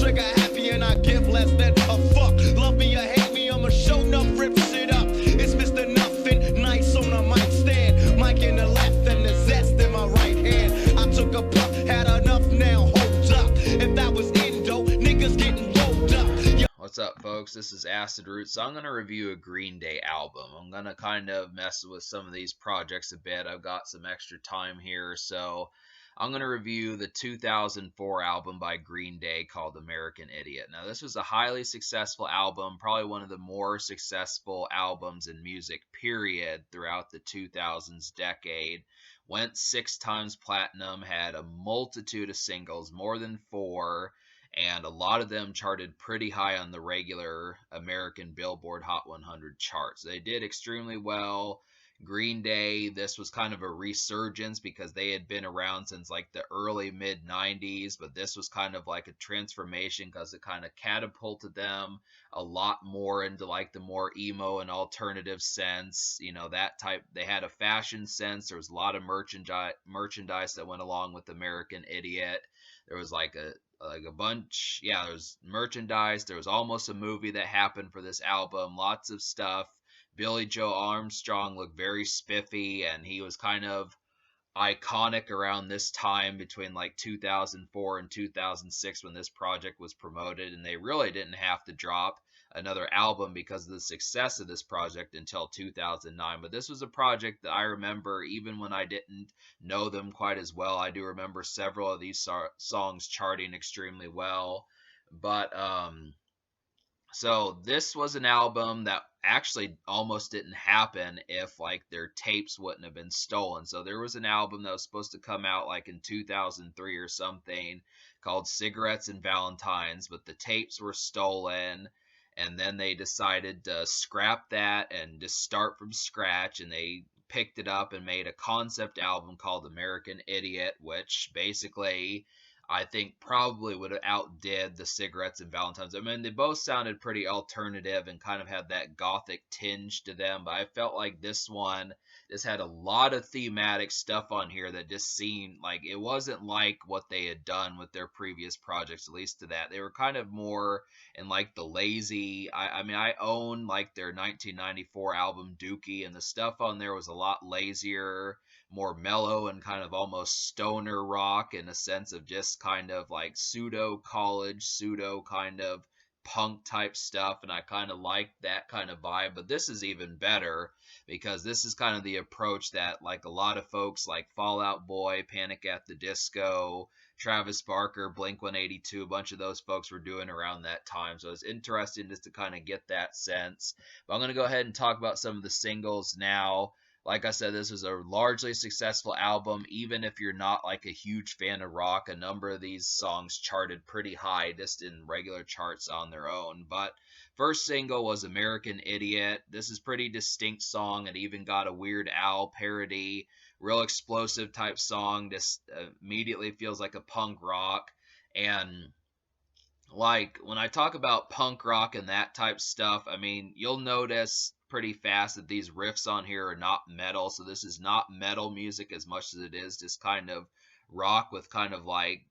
trigger happy and I give less than a fuck. Love me or hate me, I'ma show enough, rip shit up. It's Mr. Nothing, nice on a mic stand. Mic in the left and the zest in my right hand. I took a puff, had enough now, hold up. If that was Indo, niggas getting rolled up. What's up, folks? This is Acid Root. So I'm going to review a Green Day album. I'm going to kind of mess with some of these projects a bit. I've got some extra time here, so I'm going to review the 2004 album by Green Day called American Idiot. Now, this was a highly successful album, probably one of the more successful albums in music, period, throughout the 2000s decade. Went 6 times platinum, had a multitude of singles, more than 4, and a lot of them charted pretty high on the regular American Billboard Hot 100 charts. They did extremely well. Green Day, this was kind of a resurgence because they had been around since like the early mid 90s, but this was kind of like a transformation because it kind of catapulted them a lot more into like the more emo and alternative sense, you know, that type. They had a fashion sense. There was a lot of merchandise that went along with American Idiot. There was like a bunch, yeah, there was merchandise. There was almost a movie that happened for this album. Lots of stuff. Billy Joe Armstrong looked very spiffy, and he was kind of iconic around this time between like 2004 and 2006 when this project was promoted, and they really didn't have to drop another album because of the success of this project until 2009. But this was a project that I remember even when I didn't know them quite as well. I do remember several of these songs charting extremely well. But so this was an album that actually almost didn't happen if like their tapes wouldn't have been stolen. So there was an album that was supposed to come out like in 2003 or something called Cigarettes and Valentines, but the tapes were stolen, and then they decided to scrap that and just start from scratch, and they picked it up and made a concept album called American Idiot, which basically I think probably would have outdid the Cigarettes and Valentines. I mean, they both sounded pretty alternative and kind of had that gothic tinge to them, but I felt like this one just had a lot of thematic stuff on here that just seemed like it wasn't like what they had done with their previous projects, at least to that. They were kind of more in like the lazy, I mean, I own like their 1994 album Dookie, and the stuff on there was a lot lazier, more mellow, and kind of almost stoner rock in a sense of just kind of like pseudo college, pseudo kind of punk type stuff, and I kind of like that kind of vibe. But this is even better because this is kind of the approach that like a lot of folks like Fall Out Boy, Panic at the Disco, Travis Barker, Blink-182, a bunch of those folks were doing around that time. So it's interesting just to kind of get that sense. But I'm going to go ahead and talk about some of the singles now. Like I said, this was a largely successful album. Even if you're not like a huge fan of rock, a number of these songs charted pretty high just in regular charts on their own. But first single was American Idiot. This is a pretty distinct song. It even got a Weird Al parody, real explosive type song. Just immediately feels like a punk rock. And like when I talk about punk rock and that type stuff, I mean, you'll notice pretty fast that these riffs on here are not metal. So this is not metal music as much as it is just kind of rock with kind of like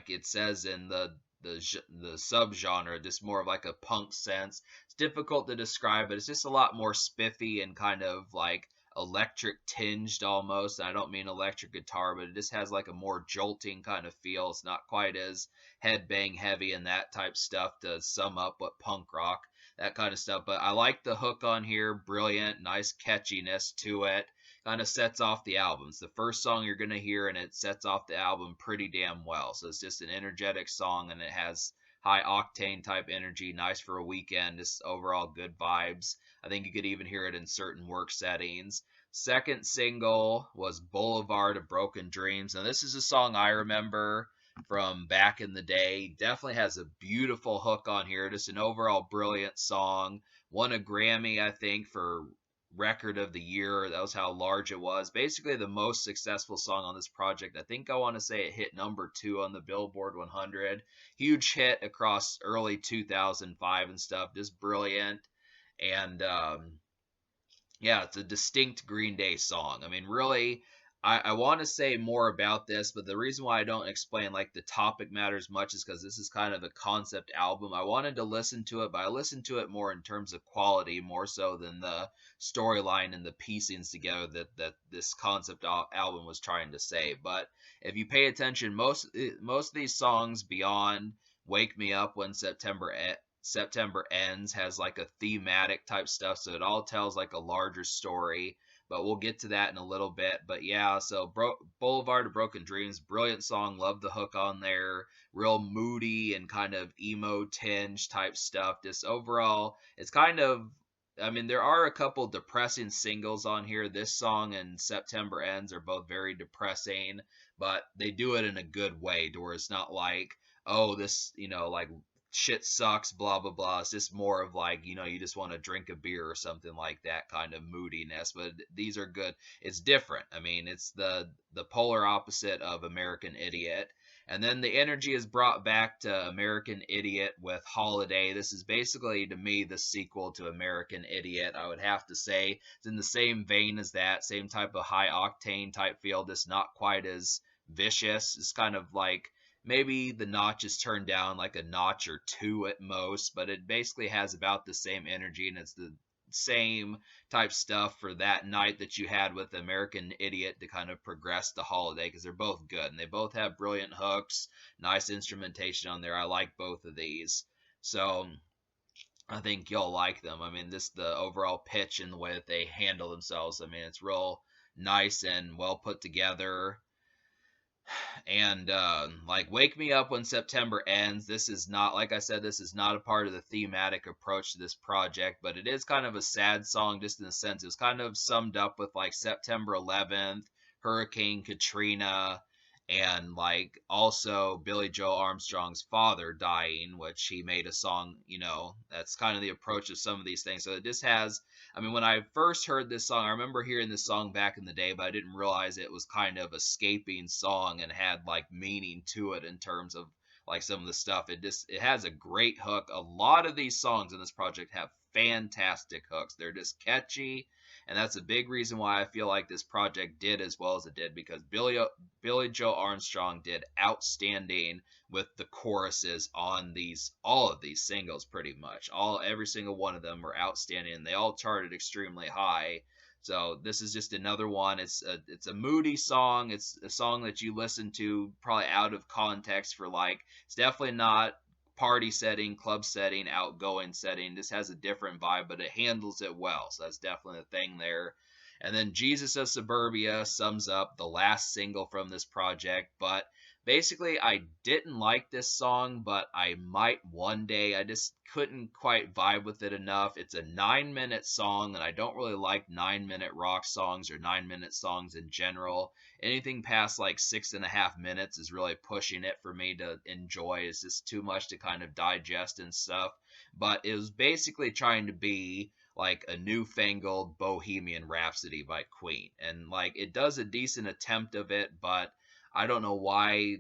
it says in the subgenre, just more of like a punk sense. It's difficult to describe, but it's just a lot more spiffy and kind of like electric tinged almost. I don't mean electric guitar, but it just has like a more jolting kind of feel. It's not quite as headbang heavy and that type stuff to sum up what punk rock, that kind of stuff. But I like the hook on here, brilliant, nice catchiness to it. Kind of sets off the album. It's the first song you're going to hear, and it sets off the album pretty damn well. So it's just an energetic song, and it has high octane type energy, nice for a weekend, just overall good vibes. I think you could even hear it in certain work settings. Second single was Boulevard of Broken Dreams. Now this is a song I remember from back in the day. Definitely has a beautiful hook on here. Just an overall brilliant song. Won a Grammy, I think, for record of the year. That was how large it was. Basically the most successful song on this project. I think I want to say it hit number 2 on the Billboard 100. Huge hit across early 2005 and stuff. Just brilliant. And yeah, it's a distinct Green Day song. I mean, really, I want to say more about this, but the reason why I don't explain like the topic matters much is because this is kind of a concept album. I wanted to listen to it, but I listened to it more in terms of quality, more so than the storyline and the piecings together that this concept album was trying to say. But if you pay attention, most of these songs beyond "Wake Me Up When September Ends" has like a thematic type stuff, so it all tells like a larger story, but we'll get to that in a little bit. But yeah, so Boulevard of Broken Dreams, brilliant song. Love the hook on there. Real moody and kind of emo tinge type stuff. Just overall, it's kind of. I mean, there are a couple depressing singles on here. This song and September Ends are both very depressing, but they do it in a good way, to where it's not like, oh, this, like shit sucks, blah blah blah. It's just more of like, you just want to drink a beer or something like that kind of moodiness. But these are good. It's different. I mean, it's the polar opposite of American Idiot. And then the energy is brought back to American Idiot with Holiday. This is basically, to me, the sequel to American Idiot. I would have to say it's in the same vein as that, same type of high octane type feel, just not quite as vicious. It's kind of like maybe the notch is turned down like a notch or two at most, but it basically has about the same energy, and it's the same type stuff for that night that you had with American Idiot to kind of progress the holiday, because they're both good and they both have brilliant hooks, nice instrumentation on there. I like both of these. So I think you'll like them. I mean, this the overall pitch and the way that they handle themselves. I mean, it's real nice and well put together. And like "Wake Me Up When September Ends," this is not, like I said, this is not a part of the thematic approach to this project, but it is kind of a sad song, just in the sense it was kind of summed up with like September 11th, Hurricane Katrina, and like also Billy Joe Armstrong's father dying, which he made a song, that's kind of the approach of some of these things. So it just has, I mean, when I first heard this song, I remember hearing this song back in the day, but I didn't realize it was kind of escaping song and had like meaning to it in terms of like some of the stuff. It has a great hook. A lot of these songs in this project have fantastic hooks. They're just catchy, and that's a big reason why I feel like this project did as well as it did, because Billy Joe Armstrong did outstanding with the choruses on all of these singles. Pretty much every single one of them were outstanding, and they all charted extremely high. So this is just another one. It's a moody song. It's a song that you listen to probably out of context for, like, it's definitely not party setting, club setting, outgoing setting. This has a different vibe, but it handles it well. So that's definitely a thing there. And then Jesus of Suburbia sums up the last single from this project. But basically, I didn't like this song, but I might one day. I just couldn't quite vibe with it enough. It's a 9-minute song, and I don't really like 9-minute rock songs or 9-minute songs in general. Anything past like 6.5 minutes is really pushing it for me to enjoy. It's just too much to kind of digest and stuff. But it was basically trying to be like a newfangled Bohemian Rhapsody by Queen. And like it does a decent attempt of it, but I don't know why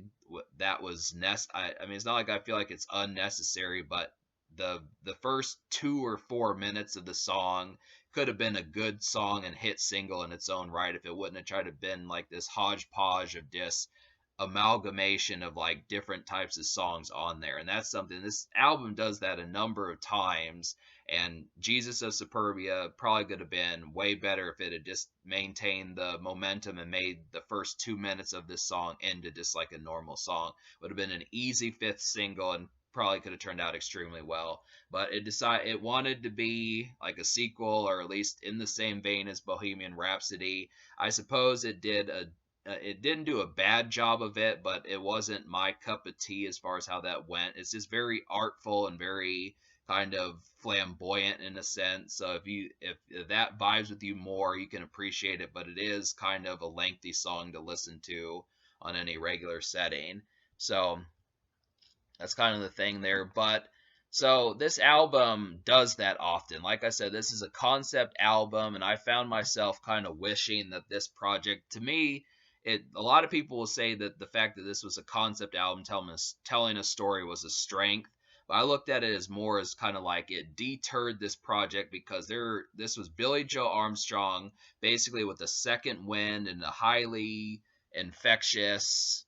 that was I mean, it's not like I feel like it's unnecessary, but the first 2 or 4 minutes of the song could have been a good song and hit single in its own right if it wouldn't have tried to been like this hodgepodge of just amalgamation of like different types of songs on there. And that's something, this album does that a number of times. And Jesus of Superbia probably could have been way better if it had just maintained the momentum and made the first 2 minutes of this song into just like a normal song. Would have been an easy fifth single and probably could have turned out extremely well. But it wanted to be like a sequel, or at least in the same vein as Bohemian Rhapsody. I suppose it didn't do a bad job of it, but it wasn't my cup of tea as far as how that went. It's just very artful and very kind of flamboyant in a sense. So if that vibes with you more, you can appreciate it, but it is kind of a lengthy song to listen to on any regular setting. So that's kind of the thing there. But so this album does that often. Like I said, this is a concept album, and I found myself kind of wishing that this project, to me, a lot of people will say that the fact that this was a concept album telling a story was a strength. But I looked at it as more as kind of like it deterred this project because this was Billy Joe Armstrong basically with a second wind and infectious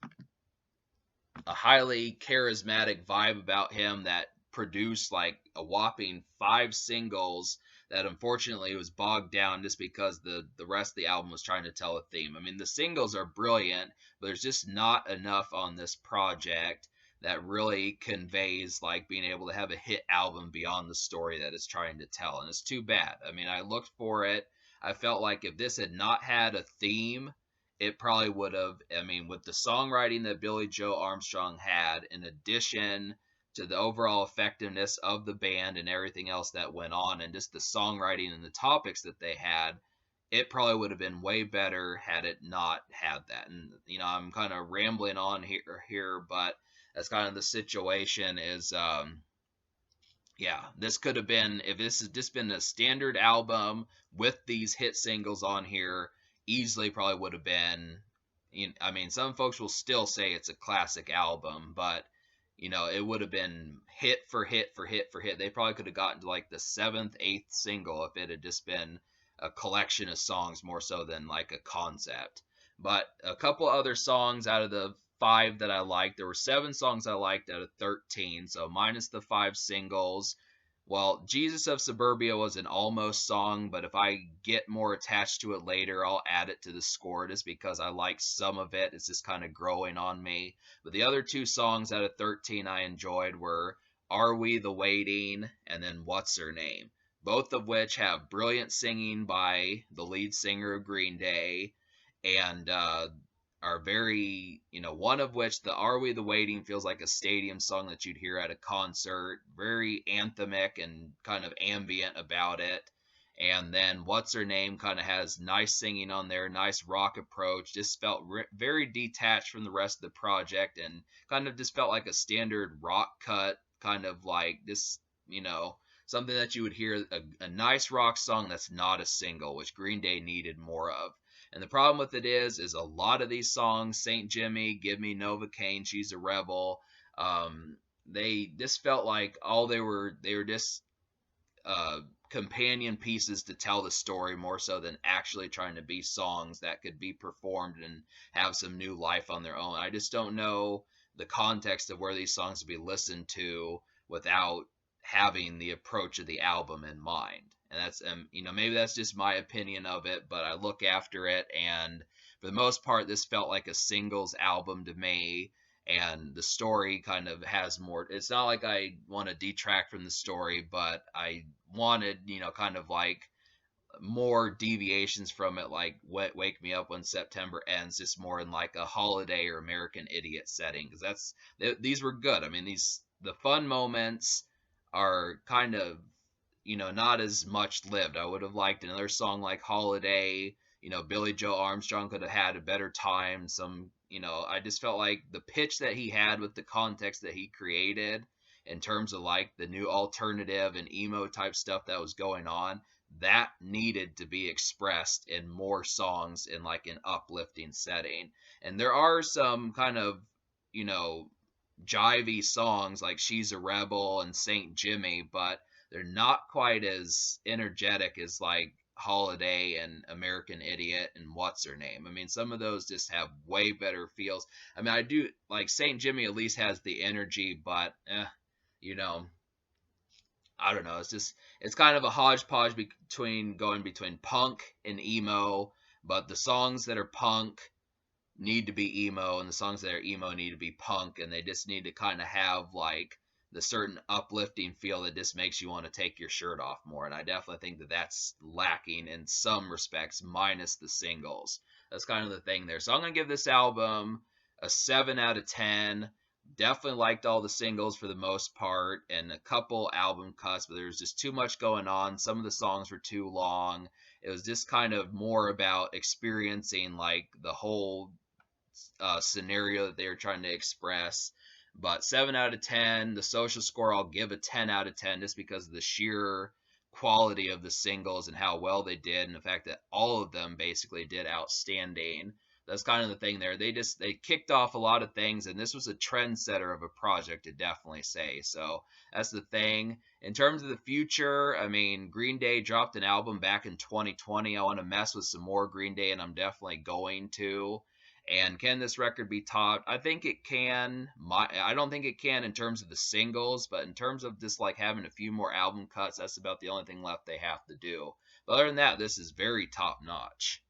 a highly charismatic vibe about him that produced like a whopping 5 singles that unfortunately was bogged down just because the rest of the album was trying to tell a theme. I mean, the singles are brilliant, but there's just not enough on this project that really conveys like being able to have a hit album beyond the story that it's trying to tell. And it's too bad. I mean, I looked for it. I felt like if this had not had a theme, it probably would have. I mean, with the songwriting that Billy Joe Armstrong had, in addition to the overall effectiveness of the band and everything else that went on, and just the songwriting and the topics that they had, it probably would have been way better had it not had that. And I'm kind of rambling on here, but that's kind of the situation. Is yeah, this could have been, if this had just been a standard album with these hit singles on here, easily probably would have been. I mean, some folks will still say it's a classic album, but it would have been hit for hit for hit for hit. They probably could have gotten to like the seventh, eighth single if it had just been a collection of songs more so than like a concept. But a couple other songs out of the 5 that I liked. There were 7 songs I liked out of 13, so minus the 5 singles. Well, Jesus of Suburbia was an almost song, but if I get more attached to it later, I'll add it to the score just because I like some of it. It's just kind of growing on me. But the other 2 songs out of 13 I enjoyed were Are We the Waiting and then What's Her Name, both of which have brilliant singing by the lead singer of Green Day, and are very, one of which, the Are We the Waiting, feels like a stadium song that you'd hear at a concert, very anthemic and kind of ambient about it. And then What's Her Name kind of has nice singing on there, nice rock approach, just felt very detached from the rest of the project, and kind of just felt like a standard rock cut, kind of like this, something that you would hear, a nice rock song that's not a single, which Green Day needed more of. And the problem with it is a lot of these songs, Saint Jimmy, Give Me Novocaine, She's a Rebel, they just felt like they were just uh, companion pieces to tell the story more so than actually trying to be songs that could be performed and have some new life on their own. I just don't know the context of where these songs would be listened to without having the approach of the album in mind. And that's maybe that's just my opinion of it, but I look after it, and for the most part this felt like a singles album to me. And the story kind of has more. It's not like I want to detract from the story, but I wanted, kind of like more deviations from it, like Wake Me Up When September Ends, just more in like a Holiday or American Idiot setting, because these were good. I mean, the fun moments are kind of, not as much lived. I would have liked another song like Holiday. Billy Joe Armstrong could have had a better time. I just felt like the pitch that he had with the context that he created in terms of like the new alternative and emo type stuff that was going on, that needed to be expressed in more songs in like an uplifting setting. And there are some kind of, you know, jivey songs like She's a Rebel and Saint Jimmy, but they're not quite as energetic as like Holiday and American Idiot and What's Her Name. I mean, some of those just have way better feels. I mean, I do like Saint Jimmy at least has the energy, but you know, I don't know. It's kind of a hodgepodge between punk and emo, but the songs that are punk need to be emo, and the songs that are emo need to be punk, and they just need to kind of have like the certain uplifting feel that just makes you want to take your shirt off more. And I definitely think that that's lacking in some respects, minus the singles. That's kind of the thing there. So I'm gonna give this album a 7 out of 10. Definitely liked all the singles for the most part, and a couple album cuts, but there was just too much going on. Some of the songs were too long. It was just kind of more about experiencing like the whole scenario that they were trying to express. But 7 out of 10. The social score I'll give a 10 out of 10 just because of the sheer quality of the singles and how well they did, and the fact that all of them basically did outstanding. that's kind of the thing there. They kicked off a lot of things, and this was a trendsetter of a project to definitely say. So that's the thing. In terms of the future, I mean, Green Day dropped an album back in 2020. I want to mess with some more Green Day, and I'm definitely going to. And can this record be topped? I think it can. I don't think it can in terms of the singles, but in terms of just like having a few more album cuts, that's about the only thing left they have to do. But other than that, this is very top notch.